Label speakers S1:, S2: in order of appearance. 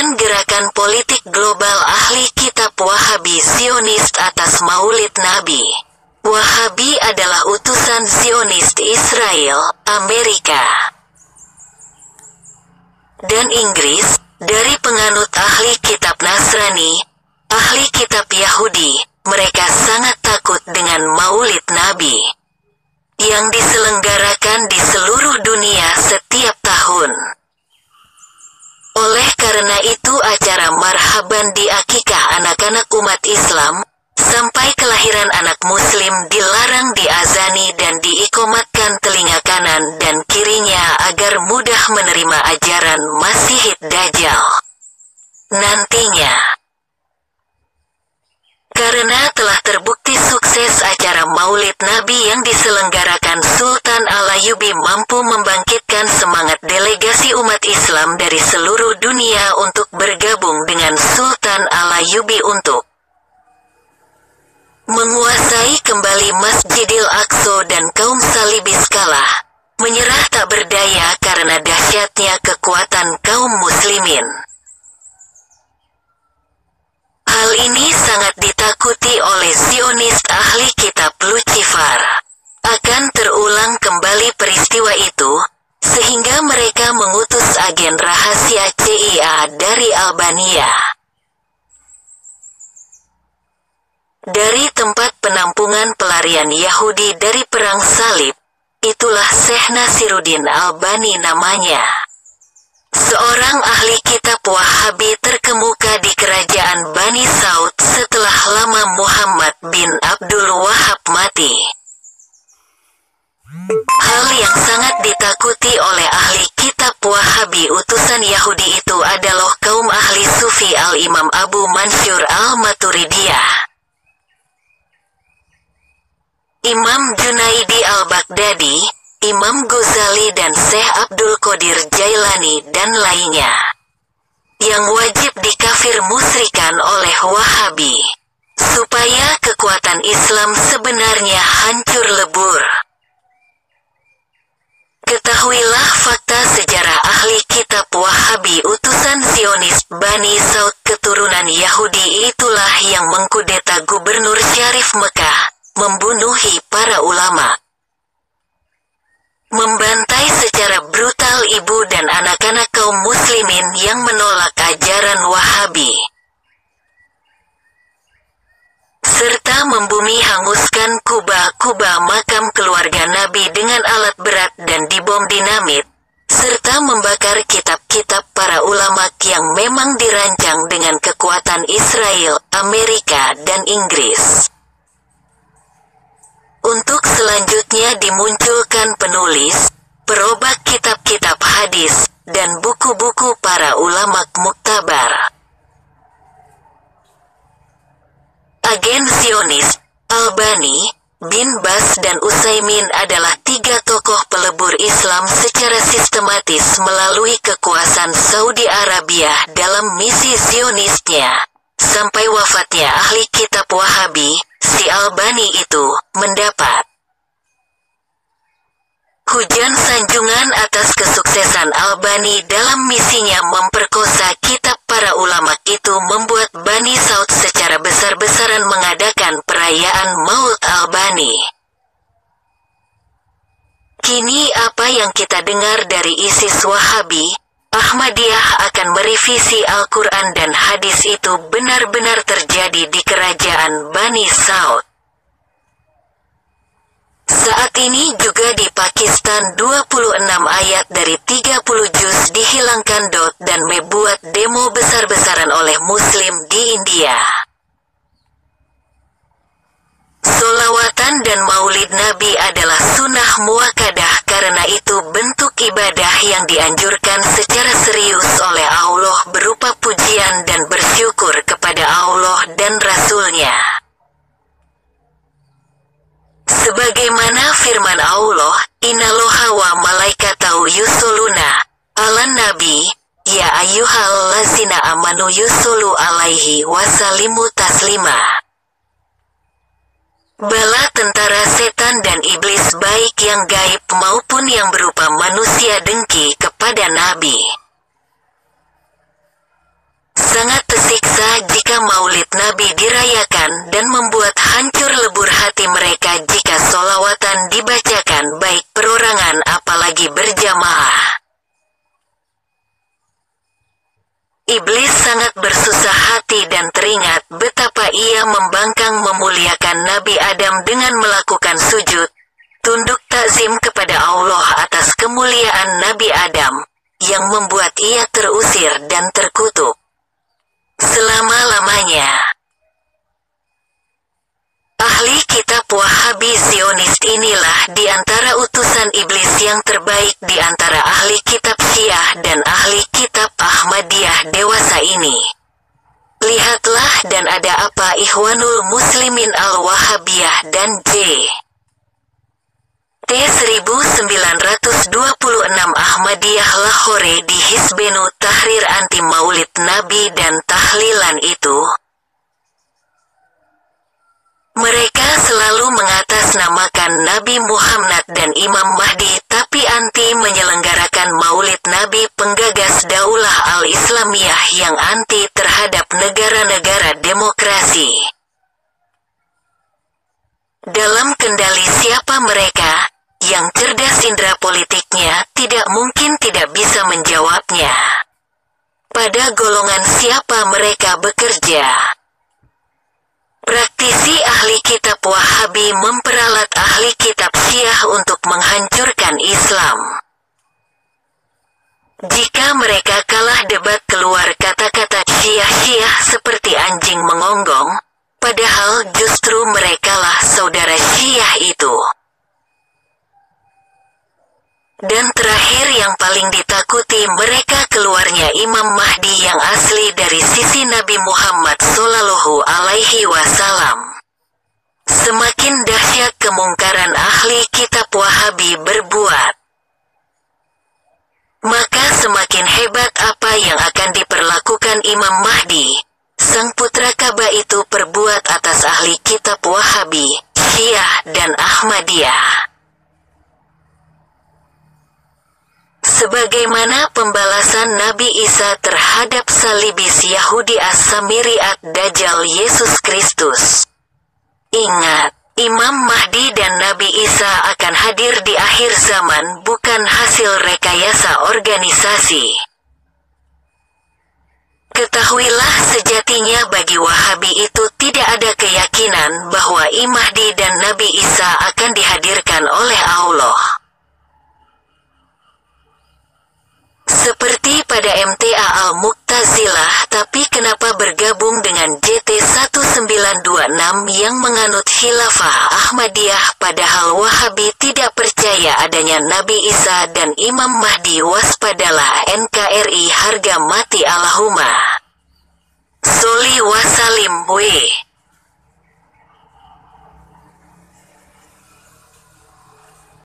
S1: dan gerakan politik global ahli kitab Wahabi Zionis atas Maulid Nabi. Wahabi adalah utusan Zionis Israel, Amerika, dan Inggris, dari penganut ahli kitab Nasrani, ahli kitab Yahudi. Mereka sangat takut dengan Maulid Nabi yang diselenggarakan di seluruh dunia setiap tahun. Oleh karena itu acara marhaban di akikah anak-anak umat Islam, sampai kelahiran anak muslim dilarang diazani dan diikomatkan telinga kanan dan kirinya agar mudah menerima ajaran Masihid Dajjal nantinya. Karena telah terbukti sukses acara Maulid Nabi yang diselenggarakan Sultan Al-Ayyubi mampu membangkitkan semangat delegasi umat Islam dari seluruh dunia untuk bergabung dengan Sultan Al-Ayyubi untuk menguasai kembali Masjidil Aqsa, dan kaum Salibis kalah, menyerah tak berdaya karena dahsyatnya kekuatan kaum muslimin. Hal ini sangat ditakuti oleh Zionis ahli kitab Lucifer. Akan terulang kembali peristiwa itu, sehingga mereka mengutus agen rahasia CIA dari Albania. Dari tempat penampungan pelarian Yahudi dari Perang Salib, itulah Syekh Nasiruddin Albani namanya. Seorang ahli kitab Wahabi terkemuka di kerajaan Bani Saud setelah lama Muhammad bin Abdul Wahab mati. Hal yang sangat ditakuti oleh ahli kitab Wahabi utusan Yahudi itu adalah kaum ahli Sufi Al-Imam Abu Mansur Al-Maturidiyah, Imam Junaidi Al-Baghdadi, Imam Ghazali dan Syekh Abdul Qadir Jailani dan lainnya, yang wajib dikafir musyrikan oleh Wahabi, supaya kekuatan Islam sebenarnya hancur lebur. Ketahuilah fakta sejarah ahli kitab Wahabi utusan Zionis Bani Saud keturunan Yahudi itulah yang mengkudeta Gubernur Syarif Mekah, membunuhi para ulama, membantai secara brutal ibu dan anak-anak kaum muslimin yang menolak ajaran Wahabi, serta membumi hanguskan kubah-kubah makam keluarga Nabi dengan alat berat dan dibom dinamit, serta membakar kitab-kitab para ulama yang memang dirancang dengan kekuatan Israel, Amerika, dan Inggris. Untuk selanjutnya dimunculkan penulis, perobak kitab-kitab hadis, dan buku-buku para ulama muktabar. Agen Zionis, Albani, Bin Bas dan Utsaimin adalah tiga tokoh pelebur Islam secara sistematis melalui kekuasaan Saudi Arabia dalam misi Zionisnya. Sampai wafatnya ahli kitab Wahabi, si Albani itu mendapat hujan sanjungan atas kesuksesan Albani dalam misinya memperkosa kitab para ulama itu membuat Bani Saud secara besar-besaran mengadakan perayaan Maulid Albani. Kini apa yang kita dengar dari ISIS Wahabi, Ahmadiyah akan merevisi Al-Quran dan hadis itu benar-benar terjadi di kerajaan Bani Saud. Saat ini juga di Pakistan 26 ayat dari 30 juz dihilangkan dan membuat demo besar-besaran oleh Muslim di India. Solawatan dan maulid Nabi adalah sunnah muakkadah, karena itu bentuk ibadah yang dianjurkan secara serius oleh Allah berupa pujian dan bersyukur kepada Allah dan Rasul-Nya. Sebagaimana firman Allah, Innallaha wa malaikatahu yusholluna 'alan nabi, ya ayyuhallazina amanu yushollu 'alaihi wa sallimu taslima. Bala tentara setan dan iblis baik yang gaib maupun yang berupa manusia dengki kepada Nabi. sangat tersiksa jika maulid Nabi dirayakan dan membuat hancur lebur hati mereka jika sholawatan dibacakan baik perorangan apalagi berjamaah. Iblis sangat bersusah hati dan teringat betapa ia membangkang memuliakan Nabi Adam dengan melakukan sujud, tunduk takzim kepada Allah atas kemuliaan Nabi Adam, yang membuat ia terusir dan terkutuk selama-lamanya. Ahli kitab Wahabi Zionis inilah di antara utusan iblis yang terbaik di antara ahli kitab Syiah dan ahli kitab Ahmadiyah dewasa ini. Lihatlah dan ada apa Ikhwanul Muslimin Al-Wahabiyah dan T 1926 Ahmadiyah Lahore di Hizbenu Tahrir anti Maulid Nabi dan tahlilan itu. Mereka selalu mengatasnamakan Nabi Muhammad dan Imam Mahdi tapi anti menyelenggarakan maulid Nabi penggagas Daulah Al-Islamiyah yang anti terhadap negara-negara demokrasi. Dalam kendali siapa mereka, yang cerdas indera politiknya tidak mungkin tidak bisa menjawabnya. Pada golongan siapa mereka bekerja? Praktisi ahli kitab Wahabi memperalat ahli kitab Syiah untuk menghancurkan Islam. Jika mereka kalah debat keluar kata-kata Syiah-Syiah seperti anjing mengonggong, padahal justru merekalah saudara Syiah itu. Dan terakhir yang paling ditakuti mereka keluarnya Imam Mahdi yang asli dari sisi Nabi Muhammad Sallallahu Alaihi Wasallam. Semakin dahsyat kemungkaran ahli kitab Wahabi berbuat, maka semakin hebat apa yang akan diperlakukan Imam Mahdi, sang putra Ka'bah itu perbuat atas ahli kitab Wahabi, Syiah dan Ahmadiyah. Sebagaimana pembalasan Nabi Isa terhadap salibis Yahudi As-Samiriat Dajjal Yesus Kristus. Ingat, Imam Mahdi dan Nabi Isa akan hadir di akhir zaman bukan hasil rekayasa organisasi. Ketahuilah sejatinya bagi Wahabi itu tidak ada keyakinan bahwa Imam Mahdi dan Nabi Isa akan dihadirkan oleh Allah. Seperti pada MTA Al-Mu'tazilah, tapi kenapa bergabung dengan JT 1926 yang menganut khilafah Ahmadiyah padahal Wahabi tidak percaya adanya Nabi Isa dan Imam Mahdi? Waspadalah NKRI harga mati Allahumma sholli wa sallim.